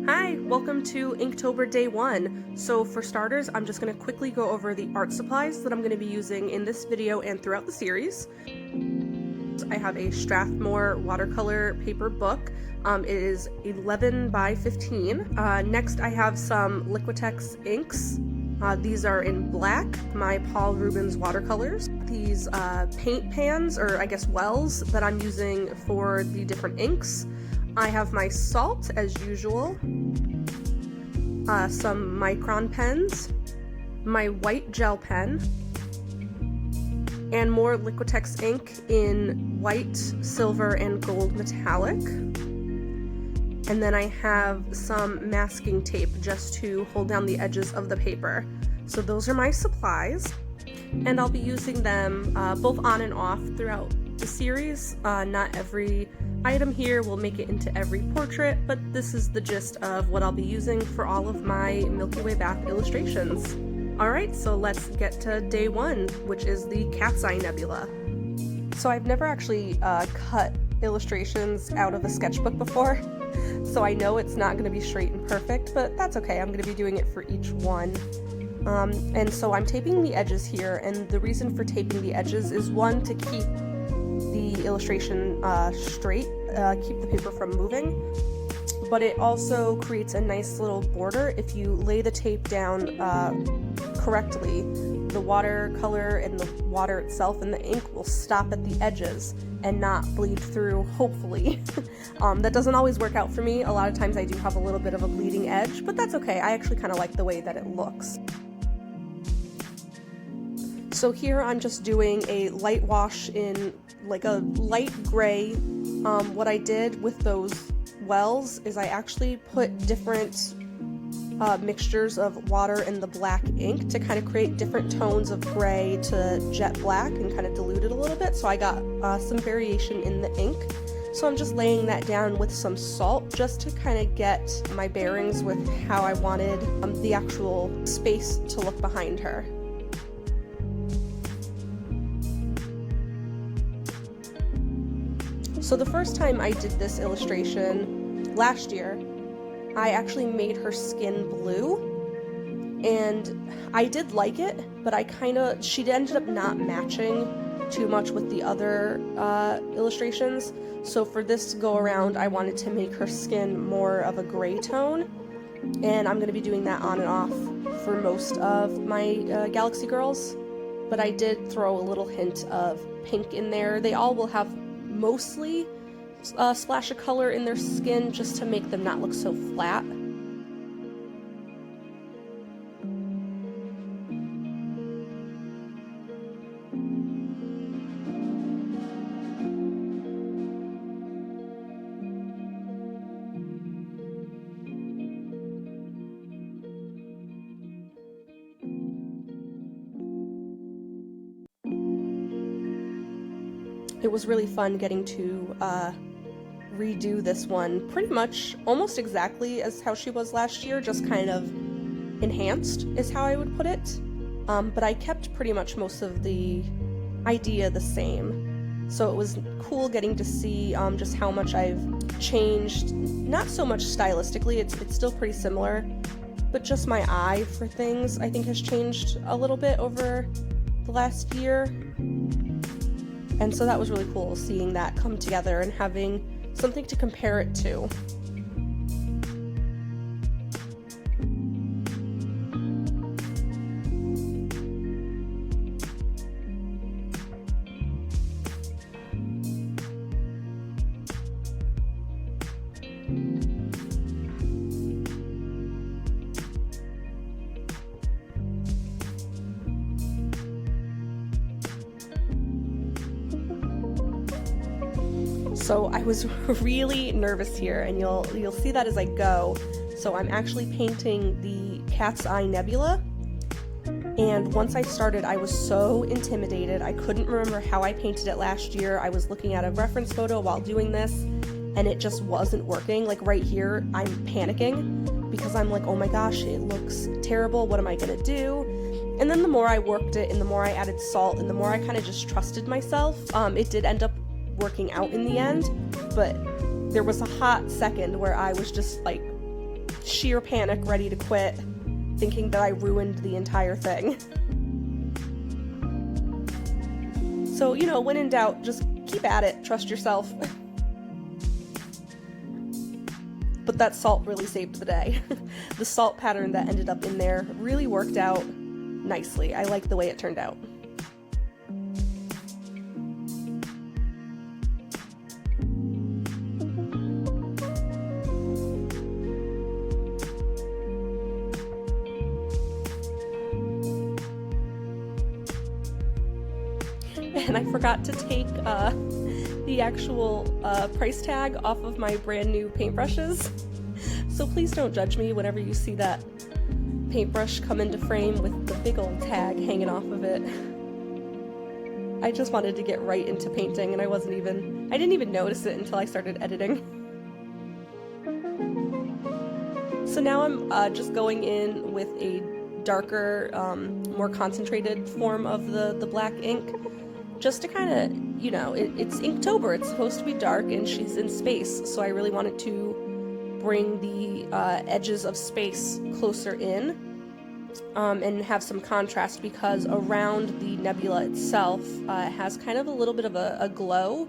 Hi, welcome to Inktober Day 1. So for starters, I'm just going to quickly go over the art supplies that I'm going to be using in this video and throughout the series. I have a Strathmore watercolor paper book. It is 11 by 15. Next I have some Liquitex inks. These are in black, my Paul Rubens watercolors. These paint pans, or I guess wells, that I'm using for the different inks. I have my salt, as usual, some micron pens, my white gel pen, and more Liquitex ink in white, silver, and gold metallic. And then I have some masking tape just to hold down the edges of the paper. So those are my supplies, and I'll be using them both on and off throughout the series. Not every item here will make it into every portrait, but this is the gist of what I'll be using for all of my Milky Way bath illustrations. Alright, so let's get to day 1, which is the Cat's Eye Nebula. So I've never actually cut illustrations out of a sketchbook before, so I know it's not going to be straight and perfect, but that's okay. I'm going to be doing it for each one. And so I'm taping the edges here, and the reason for taping the edges is, one, to keep the illustration straight, keep the paper from moving, but it also creates a nice little border. If you lay the tape down correctly, the watercolor and the water itself and the ink will stop at the edges and not bleed through, hopefully. That doesn't always work out for me. A lot of times I do have a little bit of a bleeding edge, but that's okay. I actually kind of like the way that it looks. So here I'm just doing a light wash in like a light gray. What I did with those wells is I actually put different mixtures of water and the black ink to kind of create different tones of gray to jet black and kind of dilute it a little bit, so I got some variation in the ink. So I'm just laying that down with some salt just to kind of get my bearings with how I wanted the actual space to look behind her. So the first time I did this illustration last year, I actually made her skin blue, and I did like it, but she ended up not matching too much with the other illustrations. So for this go around, I wanted to make her skin more of a gray tone, and I'm going to be doing that on and off for most of my Galaxy Girls, but I did throw a little hint of pink in there. They all will have mostly a splash of color in their skin just to make them not look so flat. It was really fun getting to redo this one pretty much almost exactly as how she was last year, just kind of enhanced is how I would put it. But I kept pretty much most of the idea the same. So it was cool getting to see just how much I've changed, not so much stylistically, it's still pretty similar, but just my eye for things I think has changed a little bit over the last year. And so that was really cool, seeing that come together and having something to compare it to. So I was really nervous here, and you'll see that as I go. So I'm actually painting the Cat's Eye Nebula, and once I started I was so intimidated. I couldn't remember how I painted it last year. I was looking at a reference photo while doing this, and it just wasn't working. Like right here, I'm panicking because I'm like, oh my gosh, it looks terrible, what am I gonna do? And then the more I worked it and the more I added salt and the more I kind of just trusted myself, it did end up working out in the end, but there was a hot second where I was just like sheer panic, ready to quit, thinking that I ruined the entire thing. So, you know, when in doubt, just keep at it, trust yourself. But that salt really saved the day. The salt pattern that ended up in there really worked out nicely. I like the way it turned out. And I forgot to take the actual price tag off of my brand new paintbrushes. So please don't judge me whenever you see that paintbrush come into frame with the big old tag hanging off of it. I just wanted to get right into painting, and I didn't even notice it until I started editing. So now I'm just going in with a darker, more concentrated form of the black ink, just to kind of, you know, it's Inktober, it's supposed to be dark, and she's in space, so I really wanted to bring the edges of space closer in, and have some contrast, because around the nebula itself it has kind of a little bit of a glow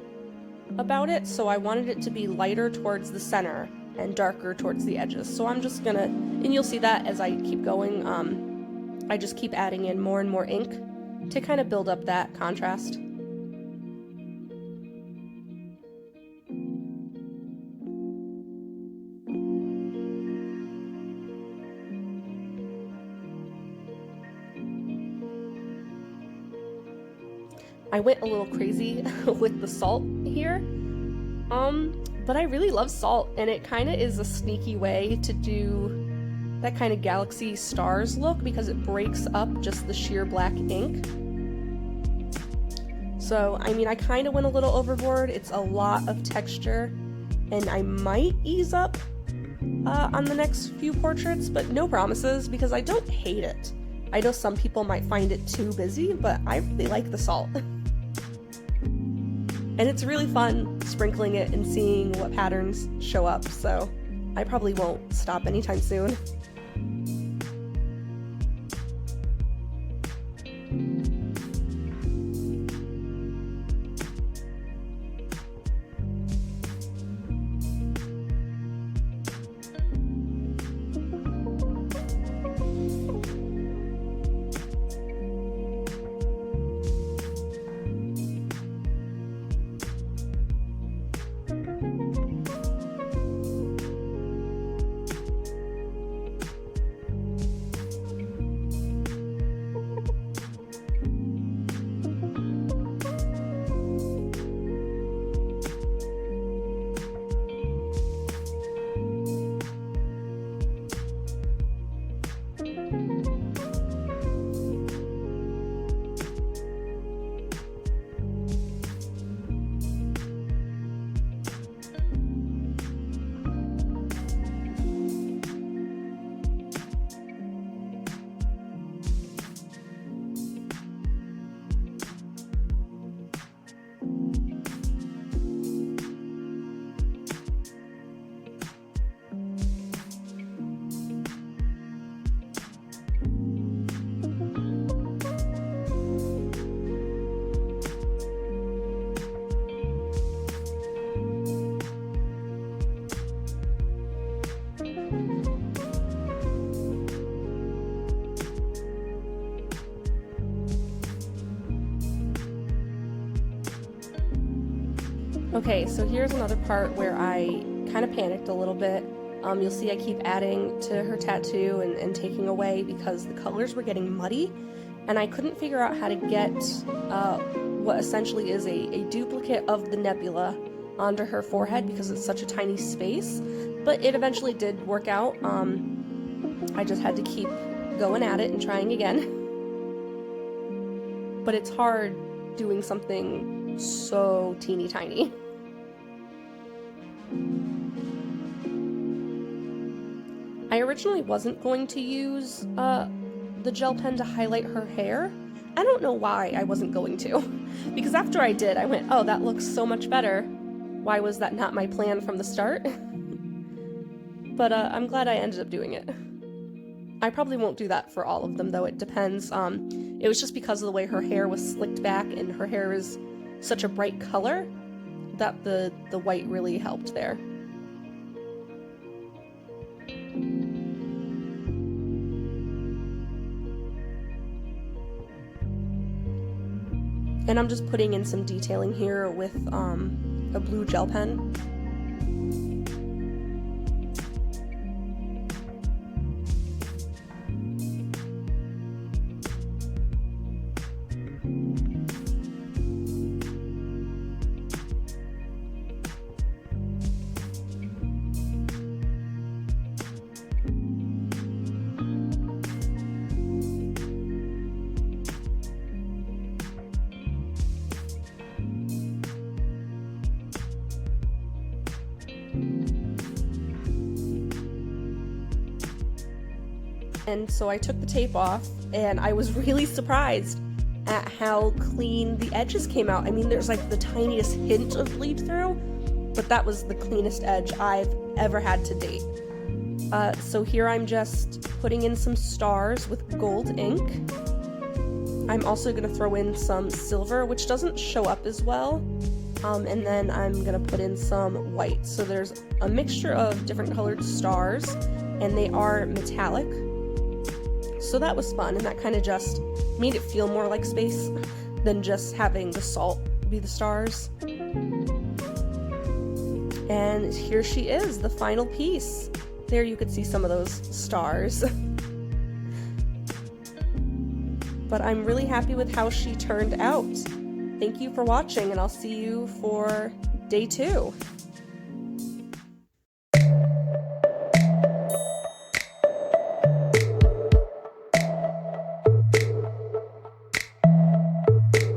about it, so I wanted it to be lighter towards the center and darker towards the edges. So I'm just gonna, and you'll see that as I keep going, I just keep adding in more and more ink to kind of build up that contrast. I went a little crazy with the salt here, but I really love salt, and it kind of is a sneaky way to do that kind of galaxy stars look, because it breaks up just the sheer black ink. So, I mean, I kind of went a little overboard. It's a lot of texture, and I might ease up on the next few portraits, but no promises, because I don't hate it. I know some people might find it too busy, but I really like the salt. And it's really fun sprinkling it and seeing what patterns show up, so I probably won't stop anytime soon. Okay, so here's another part where I kind of panicked a little bit. You'll see I keep adding to her tattoo and taking away because the colors were getting muddy, and I couldn't figure out how to get what essentially is a duplicate of the nebula onto her forehead because it's such a tiny space, but it eventually did work out. I just had to keep going at it and trying again. But it's hard doing something so teeny tiny. I originally wasn't going to use the gel pen to highlight her hair. I don't know why I wasn't going to, because after I did, I went, oh, that looks so much better. Why was that not my plan from the start? But I'm glad I ended up doing it. I probably won't do that for all of them, though. It depends. It was just because of the way her hair was slicked back, and her hair is such a bright color that the white really helped there. And I'm just putting in some detailing here with a blue gel pen. And so I took the tape off, and I was really surprised at how clean the edges came out. I mean, there's like the tiniest hint of bleed through, but that was the cleanest edge I've ever had to date. So here I'm just putting in some stars with gold ink. I'm also going to throw in some silver, which doesn't show up as well. And then I'm going to put in some white. So there's a mixture of different colored stars, and they are metallic. So that was fun, and that kind of just made it feel more like space than just having the salt be the stars. And here she is, the final piece. There you could see some of those stars. But I'm really happy with how she turned out. Thank you for watching, and I'll see you for day 2.